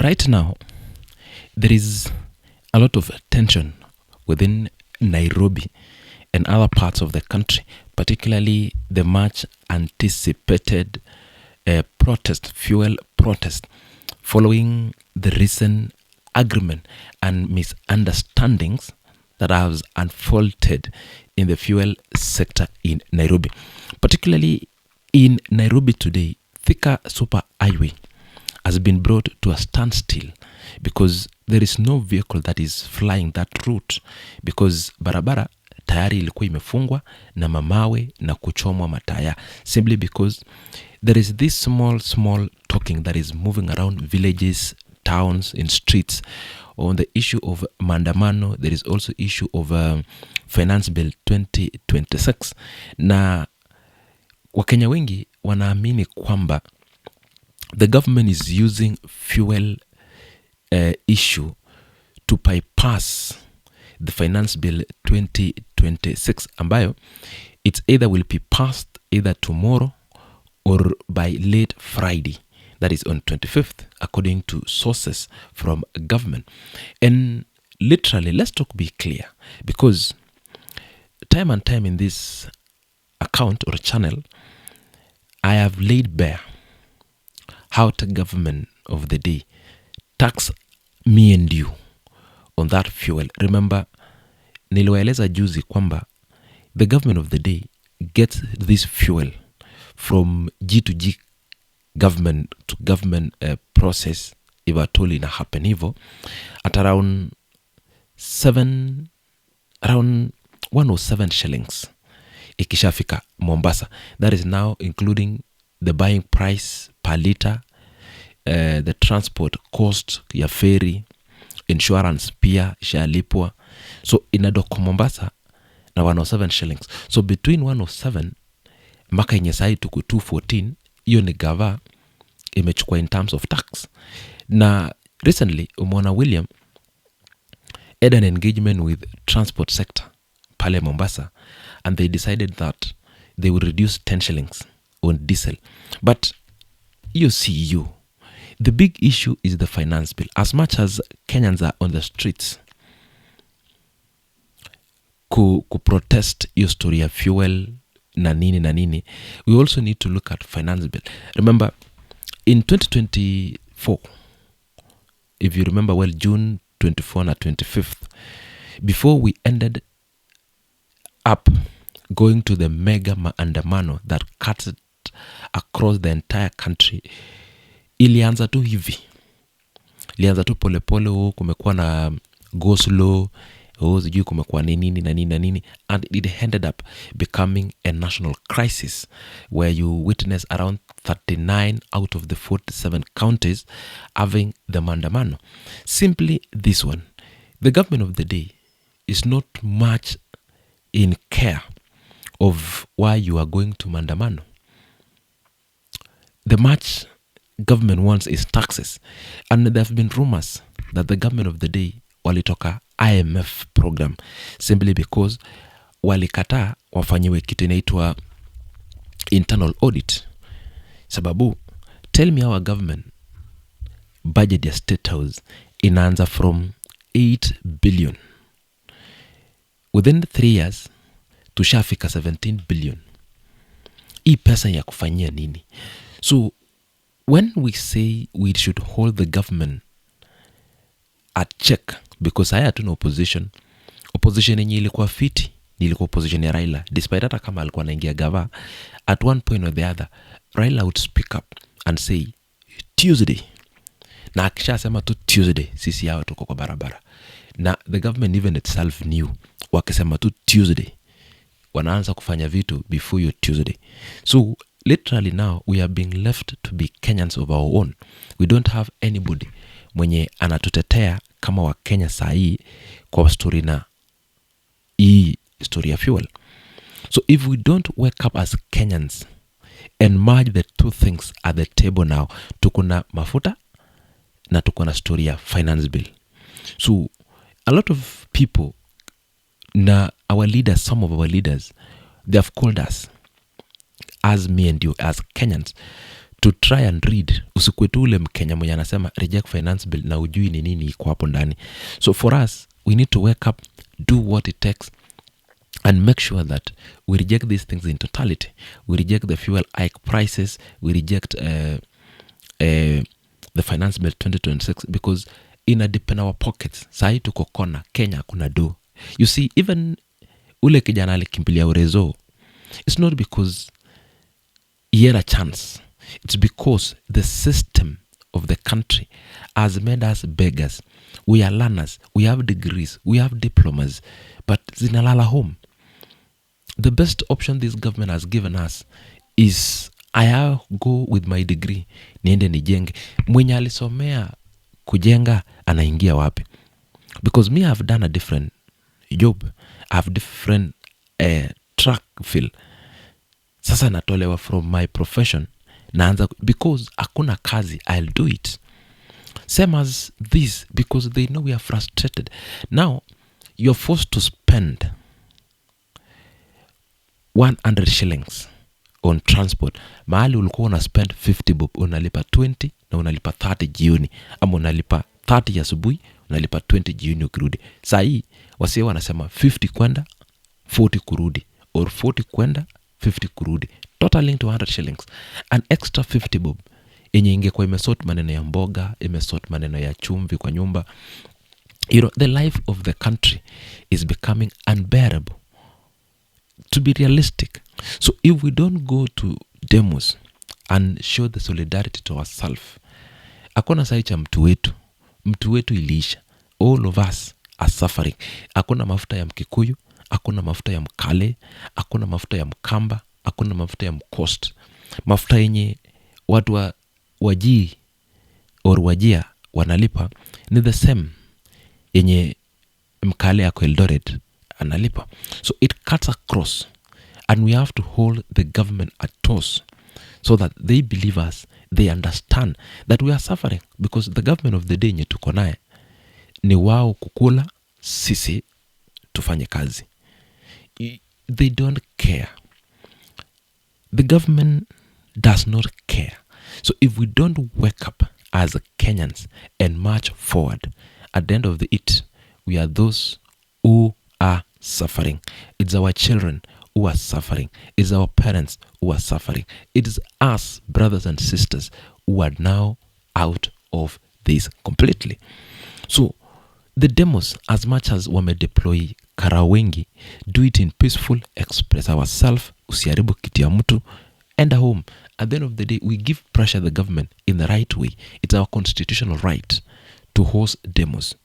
right now, there is a lot of tension within Nairobi and other parts of the country, particularly the much anticipated fuel protest, following the recent agreement and misunderstandings that has unfolded in the fuel sector in Nairobi. Particularly in Nairobi today, Thika Super Highway has been brought to a standstill because there is no vehicle that is flying that route, because barabara tayari ilikuwa imefungwa na mamawe na kuchomwa mataya, simply because there is this small talking that is moving around villages, towns, in streets on the issue of Maandamano. There is also issue of Finance Bill 2026, na Wakenya wengi wanaamini kwamba the government is using fuel issue to bypass the Finance Bill 2026, ambayo it's either will be passed either tomorrow or by late Friday, that is on 25th, according to sources from government. And literally, let's be clear, because time and time in this account or channel, I have laid bare how the government of the day tax me and you on that fuel. Remember, niliwaeleza juzi kwamba the government of the day gets this fuel from G to G, government to government process, if at all ina happen hivyo, at around 107 shillings ikishafika Mombasa. That is now including the buying price per liter, the transport cost ya ferry, insurance pia ishalipwa. So inadoko Mombasa na 107 shillings. So between 107 maka yenye sahi tuku 214, hiyo ni gava imechukua in terms of tax. Na recently umeona William had an engagement with transport sector pale Mombasa, and they decided that they will reduce 10 shillings on diesel. But you see, the big issue is the finance bill. As much as Kenyans are on the streets ku protest hiyo story ya fuel na nini, we also need to look at finance bill. Remember, in 2024, if you remember well, June 24 na 25th, before we ended up going to the mega maandamano that cut across the entire country, ilianza tu hivi, ilianza tu polepole, kumekuwa na go slow, sijui kumekuwa nini, and it ended up becoming a national crisis where you witness around 39 out of the 47 counties having the maandamano. Simply this one, the government of the day is not much in care of why you are going to maandamano. The much government wants is taxes, and there have been rumors that the government of the day walitoka IMF program simply because walikataa wafanyiwe kitu inaitwa internal audit. Sababu, tell me our government budget ya State House inaanza from 8 billion. Within 3 years, tushafika 17 billion. Hii pesa ya kufanyia nini? So, when we say we should hold the government at check, because haya hatuna opposition yenye ilikuwa fiti, ilikuwa opposition ya Raila, despite hata kama alikuwa anaingia gava, at one point or the other, Raila would speak up and say, Tuesday. Na akisha sema tu Tuesday, sisi hawa tuko kwa barabara. Na the government even itself knew, wakisema tu Tuesday, wanaanza kufanya vitu before your Tuesday. So, literally now, we are being left to be Kenyans of our own. We don't have anybody mwenye anatutetea kama wa Kenya saa hii kwa story na hii story ya fuel. So if we don't wake up as Kenyans and merge the two things at the table now, tuko na mafuta na tuko na story ya finance bill. So a lot of people na our leaders, some of our leaders, they have called us as me and you, as Kenyans, to try and read. Usikue tu ule Mkenya mwenye anasema reject finance bill na ujui ni nini iko hapo ndani. So for us, we need to wake up, do what it takes, and make sure that we reject these things in totality. We reject the fuel hike prices. We reject the finance bill 2026 because ina depend our pockets. Sahi tuko kona, Kenya kuna do. You see, even ule kijana alikimbilia Urezo, it's not because he had a chance. It's because the system of the country has made us beggars. We are learners. We have degrees. We have diplomas. But zinalala home. The best option this government has given us is I go with my degree. Niende nijenge. Mwenye alisomea kujenga anaingia wapi? Because me, I've done a different job. I have different track field. Sasa natolewa from my profession. Naanza because hakuna kazi, I'll do it. Same as this, because they know we are frustrated. Now, you're forced to spend 100 shillings on transport. Mahali ulikuwa una spend 50 bob, unalipa 20 na unalipa 30 jioni. Ama unalipa 30 asubuhi, unalipa 20 jioni ukirudi. Saa hii wasee wanasema 50 kwenda 40 kurudi, or 40 kwenda 50 kurudi, totaling to 100 shillings. An extra 50 bob yenye ingekuwa imesort maneno ya mboga, imesort maneno ya chumvi kwa nyumba. You know, the life of the country is becoming unbearable. To be realistic. So if we don't go to demos and show the solidarity to ourselves, hakuna sahi cha mtu wetu iliisha. All of us are suffering. Hakuna mafuta ya Mkikuyu, hakuna mafuta ya Mkale, hakuna mafuta ya Mkamba, hakuna mafuta ya Mcoast. Mafuta yenye watu wajii or wajia wanalipa ni the same yenye Mkale ya Eldoret analipa. So it cuts across, and we have to hold the government at toes so that they believe us, they understand that we are suffering, because the government of the day nye tuko naye ni wao kukula, sisi tufanye kazi. They don't care. The government does not care. So if we don't wake up as Kenyans and march forward, at the end of it, we are those who are suffering. It's our children who are suffering. It's our parents who are suffering. It is us, brothers and sisters, who are now out of this completely. So the demos, as much as wame deploy karawengi, do it in peaceful, express ourselves, usiharibu kitu ya mtu, enda home. At the end of the day, we give pressure the government in the right way. It's our constitutional right to host demos.